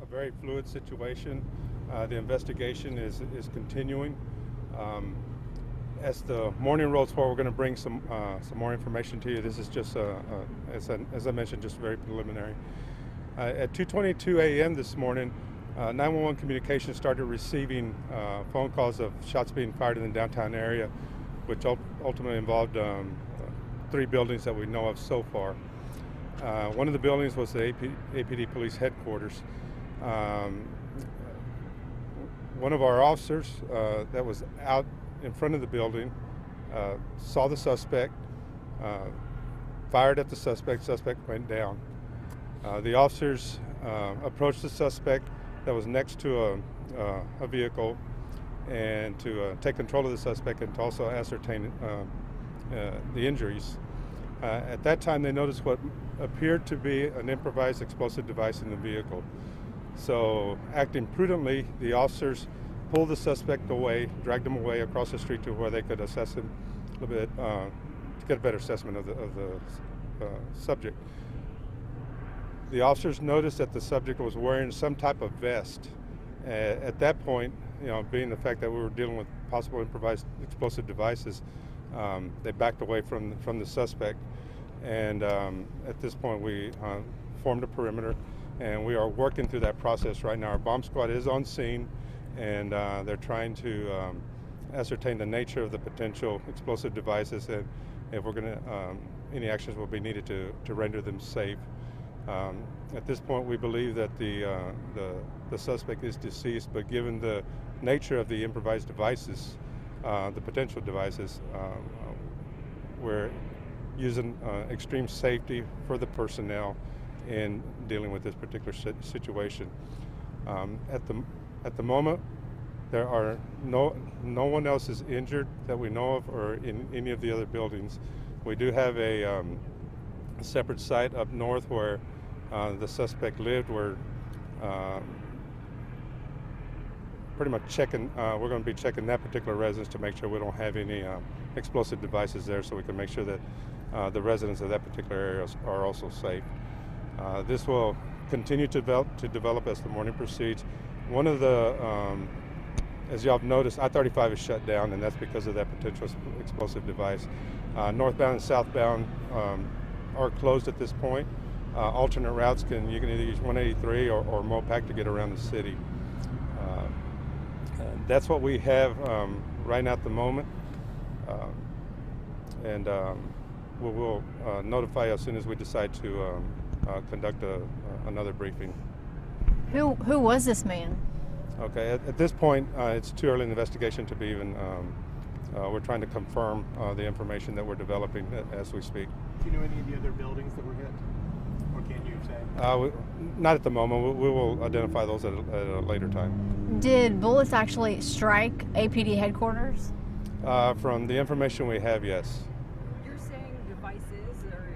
a very fluid situation. The investigation is continuing. As the morning rolls forward, we're going to bring some more information to you. This is just, as I mentioned, just very preliminary. At 2:22 a.m. this morning, 911 communications started receiving phone calls of shots being fired in the downtown area, which ultimately involved 3 buildings that we know of so far. One of the buildings was the APD police headquarters. One of our officers that was out in front of the building saw the suspect, fired at the suspect went down. The officers approached the suspect that was next to a vehicle and to take control of the suspect and to also ascertain the injuries. At that time, they noticed what appeared to be an improvised explosive device in the vehicle. So, acting prudently, the officers pulled the suspect away, dragged him away across the street to where they could assess him a little bit, to get a better assessment of the subject. The officers noticed that the subject was wearing some type of vest. At that point, being the fact that we were dealing with possible improvised explosive devices, they backed away from the suspect. And at this point, we formed a perimeter, and we are working through that process right now. Our bomb squad is on scene, and they're trying to ascertain the nature of the potential explosive devices, and if we're going to, any actions will be needed to render them safe. At this point, we believe that the suspect is deceased, but given the nature of the improvised devices, the potential devices, we're using extreme safety for the personnel in dealing with this particular situation. At the moment, there are no one else is injured that we know of, or in any of the other buildings. We do have a separate site up north where the suspect lived. We're pretty much checking. We're going to be checking that particular residence to make sure we don't have any explosive devices there, so we can make sure that the residents of that particular area are also safe. This will continue to develop as the morning proceeds. One of the, as y'all have noticed, I-35 is shut down, and that's because of that potential explosive device. Northbound and southbound are closed at this point. Alternate routes you can either use 183 or Mopac to get around the city. That's what we have right now at the moment, and we will notify as soon as we decide to conduct another briefing. Who was this man? Okay, at this point, it's too early in the investigation to be even. We're trying to confirm the information that we're developing as we speak. Do you know any of the other buildings that were hit? Or can you say? Not at the moment. We will identify those at a later time. Did bullets actually strike APD headquarters? From the information we have, yes. You're saying devices, or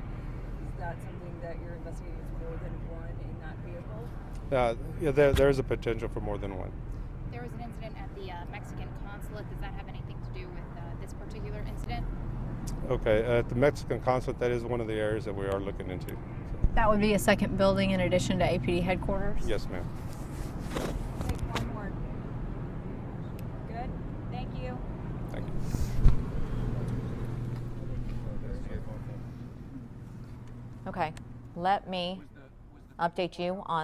is that something that you're investigating is more than one in that vehicle? Yeah, there is a potential for more than one. There was an incident at the Mexican consulate. Does that have anything to do with this particular incident? Okay, at the Mexican consulate, that is one of the areas that we are looking into. So. That would be a second building in addition to APD headquarters? Yes, ma'am. Take one more. Good. Thank you. Thank you. Okay, let me update you on